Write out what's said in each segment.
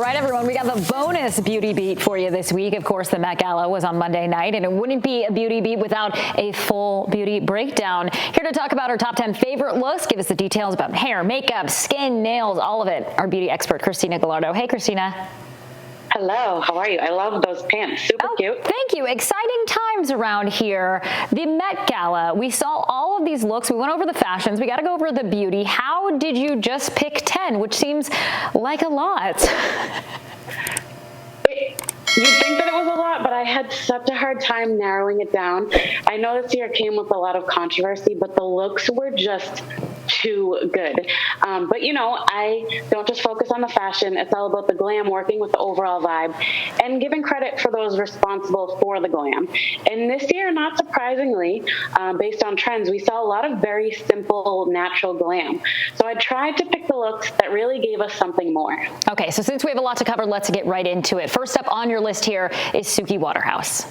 right, everyone, we got the bonus beauty beat for you this week. Of course, the Met Gala was on Monday night, and it wouldn't be a beauty beat without a full beauty breakdown. Here to talk about our top 10 favorite looks, give us the details about hair, makeup, skin, nails, all of it, our beauty expert, Christina Gallardo. Hey, Christina. Hello, how are you? I love those pants. Super cute. Thank you. Exciting times around here. The Met Gala, we saw all of these looks. We went over the fashions. We got to go over the beauty. How did you just pick 10, which seems like a lot? You'd think that it was a lot, but I had such a hard time narrowing it down. I know this year came with a lot of controversy, but the looks were just too good. But you know, I don't just focus on the fashion. It's all about the glam, working with the overall vibe, and giving credit for those responsible for the glam. And this year, not surprisingly, based on trends, we saw a lot of very simple, natural glam. So I tried to pick the looks that really gave us something more. Okay, so since we have a lot to cover, let's get right into it. First up on your list here is Suki Waterhouse.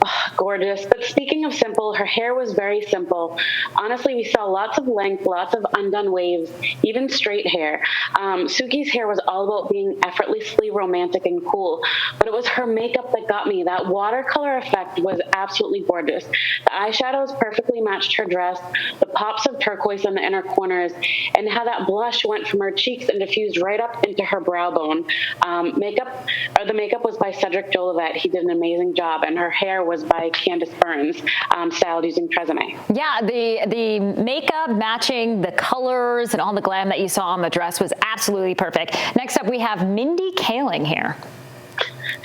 Oh, gorgeous. But speaking of simple, her hair was very simple. Honestly, we saw lots of length, lots of undone waves, even straight hair. Suki's hair was all about being effortlessly romantic and cool, but it was her makeup that got me. That watercolor effect was absolutely gorgeous. The eyeshadows perfectly matched her dress, the pops of turquoise in the inner corners, and how that blush went from her cheeks and diffused right up into her brow bone. The makeup was by Cedric Jolivet. He did an amazing job, and her hair was by Candace Burns, styled using Tresemme. Yeah, the makeup matching the colors and all the glam that you saw on the dress was absolutely perfect. Next up, we have Mindy Kaling here.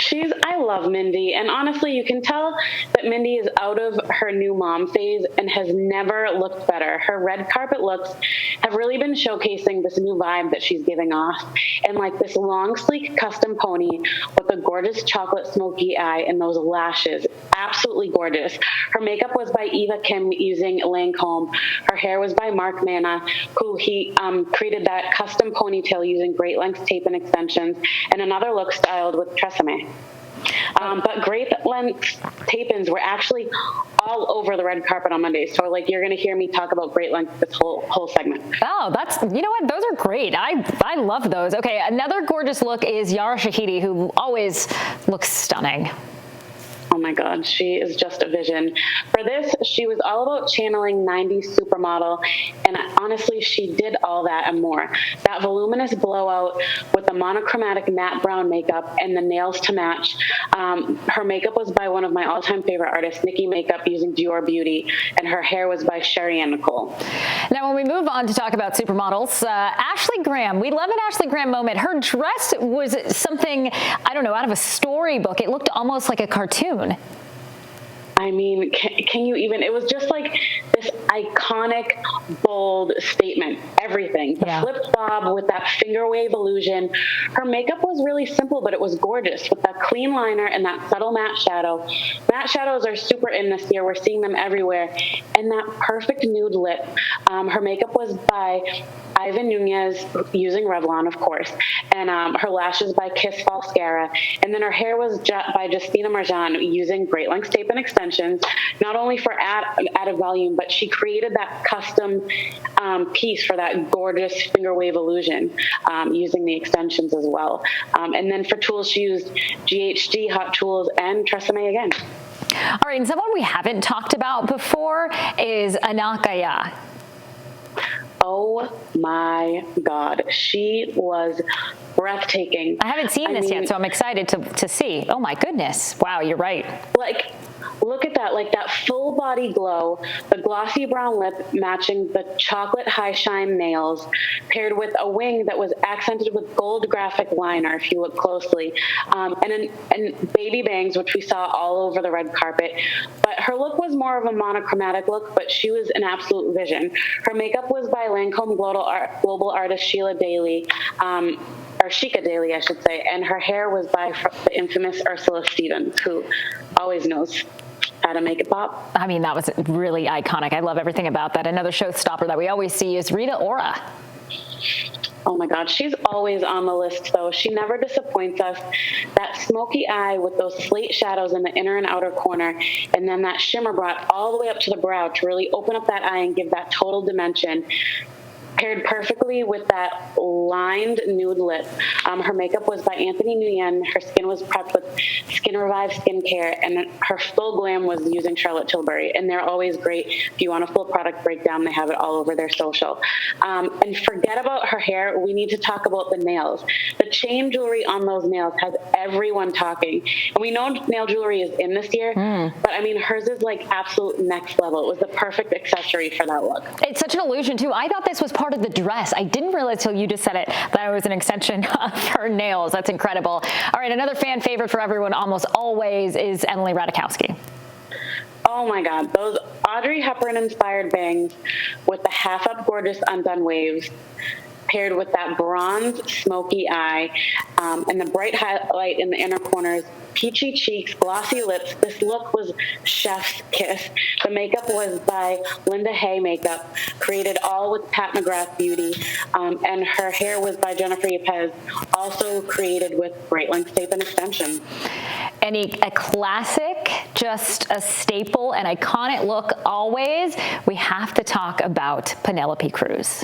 I love Mindy, and honestly, you can tell that Mindy is out of her new mom phase and has never looked better. Her red carpet looks have really been showcasing this new vibe that she's giving off, and like this long, sleek custom pony with a gorgeous chocolate smoky eye and those lashes, absolutely gorgeous. Her makeup was by Eva Kim using Lancome. Her hair was by Mark Manna, who he created that custom ponytail using great length tape and extensions, and another look styled with Tresemme. But great length tape-ins were actually all over the red carpet on Monday. So like you're going to hear me talk about great length this whole segment. Oh, you know what? Those are great. I love those. Okay, another gorgeous look is Yara Shahidi, who always looks stunning. Oh my God, she is just a vision. For this, she was all about channeling 90s supermodel, and honestly, she did all that and more. That voluminous blowout with the monochromatic matte brown makeup and the nails to match. Her makeup was by one of my all-time favorite artists, Nikki Makeup, using Dior Beauty, and her hair was by Sherry Ann Nicole. Now, when we move on to talk about supermodels, Ashley Graham, we love an Ashley Graham moment. Her dress was something, I don't know, out of a storybook. It looked almost like a cartoon. I mean, can you even, it was just like this iconic, bold statement, everything. The flipped bob with that finger wave illusion. Her makeup was really simple, but it was gorgeous with that clean liner and that subtle matte shadow. Matte shadows are super in this year. We're seeing them everywhere. And that perfect nude lip. Her makeup was by Ivan Nunez, using Revlon, of course, and her lashes by Kiss Falscara, and then her hair was by Justina Marjan, using great length tape and extensions, not only for added volume, but she created that custom piece for that gorgeous finger wave illusion, using the extensions as well. And then for tools, she used GHD, Hot Tools, and Tresemme again. All right, and someone we haven't talked about before is Anakaya. Oh my God, she was breathtaking. I haven't seen this yet, so I'm excited to see. Oh my goodness. Wow, you're right. Like, look at that, like that full body glow, the glossy brown lip matching the chocolate high shine nails, paired with a wing that was accented with gold graphic liner, if you look closely, and baby bangs, which we saw all over the red carpet. But her look was more of a monochromatic look, but she was an absolute vision. Her makeup was by Lancome global artist Sheila Daly, or Shika Daly, I should say, and her hair was by the infamous Ursula Stevens, who always knows how to make it pop. I mean, that was really iconic. I love everything about that. Another showstopper that we always see is Rita Ora. Oh my God, she's always on the list though. She never disappoints us. That smoky eye with those slate shadows in the inner and outer corner, and then that shimmer brought all the way up to the brow to really open up that eye and give that total dimension. paired perfectly with that lined nude lip. Her makeup was by Anthony Nguyen. Her skin was prepped with Skin Revive skincare, and her full glam was using Charlotte Tilbury. And they're always great. If you want a full product breakdown, they have it all over their social. And forget about her hair. We need to talk about the nails. The chain jewelry on those nails has everyone talking. And we know nail jewelry is in this year, but I mean, hers is like absolute next level. It was the perfect accessory for that look. It's such an illusion too. I thought this was part of the dress. I didn't realize till you just said it that it was an extension of her nails. That's incredible. All right, another fan favorite for everyone almost always is Emily Ratajkowski. Oh my God, those Audrey Hepburn inspired bangs with the half up gorgeous undone waves, paired with that bronze smoky eye and the bright highlight in the inner corners, peachy cheeks, glossy lips. This look was chef's kiss. The makeup was by Linda Hay Makeup, created all with Pat McGrath Beauty, and her hair was by Jennifer Yepes, also created with great length tape and extensions. A classic, just a staple, an iconic look always. We have to talk about Penelope Cruz.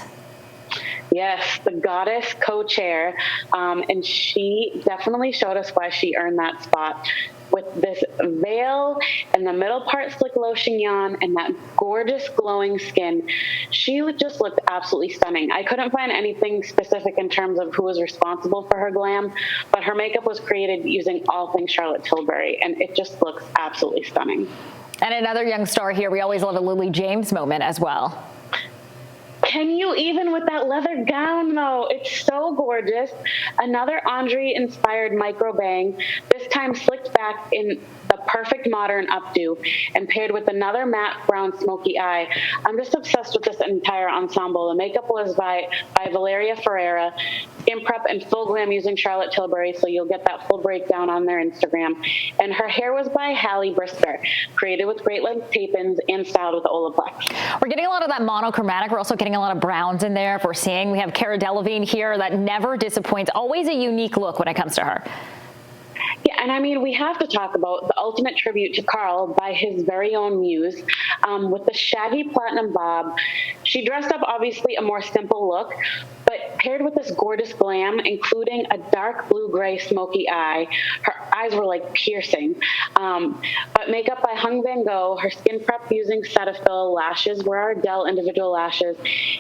Yes, the goddess co-chair, and she definitely showed us why she earned that spot. With this veil and the middle part slick low chignon and that gorgeous glowing skin, she just looked absolutely stunning. I couldn't find anything specific in terms of who was responsible for her glam, but her makeup was created using all things Charlotte Tilbury, and it just looks absolutely stunning. And another young star here, we always love a Lily James moment as well. Can you even with that leather gown, though? It's so gorgeous. Another Andre-inspired micro bang, this time slicked back in the perfect modern updo and paired with another matte brown smoky eye. I'm just obsessed with this entire ensemble. The makeup was by Valeria Ferreira, skin prep and full glam using Charlotte Tilbury, so you'll get that full breakdown on their Instagram. And her hair was by Hallie Brisker, created with great length tape-ins and styled with Olaplex. We're getting a lot of that monochromatic. We're also getting a lot of browns in there. If we're seeing, we have Cara Delevingne here that never disappoints. Always a unique look when it comes to her. Yeah, and I mean, we have to talk about the ultimate tribute to Carl by his very own muse with the shaggy platinum bob. She dressed up obviously a more simple look, but paired with this gorgeous glam, including a dark blue-gray smoky eye. Her eyes were like piercing. But makeup by Hung Van Gogh, her skin prep using Cetaphil, lashes were Ardell individual lashes,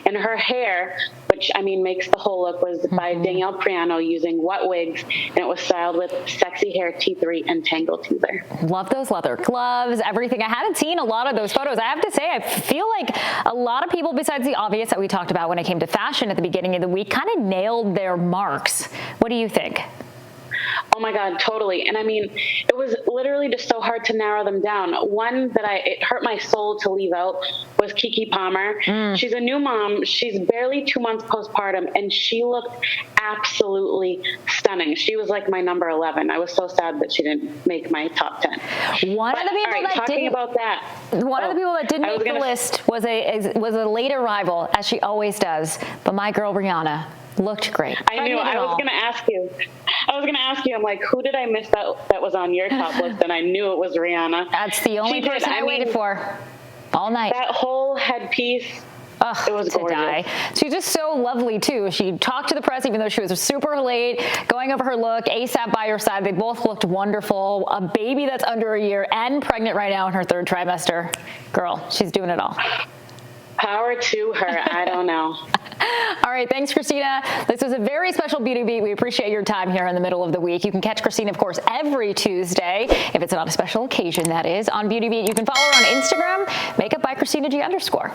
and her hair, which I mean makes the whole look, was by Danielle Priano using wet wigs, and it was styled with sexy hair T3 and Tangle Teaser. Love those leather gloves, everything. I hadn't seen a lot of those photos. I have to say, I feel like a lot of people, besides the obvious that we talked about when it came to fashion at the beginning of the week, kind of nailed their marks. What do you think? Oh my God, totally. And I mean, it was literally just so hard to narrow them down. One that it hurt my soul to leave out was Kiki Palmer. She's a new mom. She's barely 2 months postpartum, and she looked absolutely stunning. She was like my number 11. I was so sad that she didn't make my top 10. One of the people that didn't make the list was a late arrival, as she always does. But my girl Brianna looked great. I knew. I was going to ask you. I'm like, who did I miss that was on your top list? And I knew it was Rihanna. That's the only person I waited for all night. That whole headpiece. Ugh, it was gorgeous. She's just so lovely too. She talked to the press even though she was super late, going over her look, ASAP by her side. They both looked wonderful. A baby that's under a year and pregnant right now in her 3rd trimester. Girl, she's doing it all. Power to her. I don't know. All right. Thanks, Christina. This was a very special Beauty Beat. We appreciate your time here in the middle of the week. You can catch Christina, of course, every Tuesday, if it's not a special occasion, that is, on Beauty Beat. You can follow her on Instagram, makeup by Christina G_.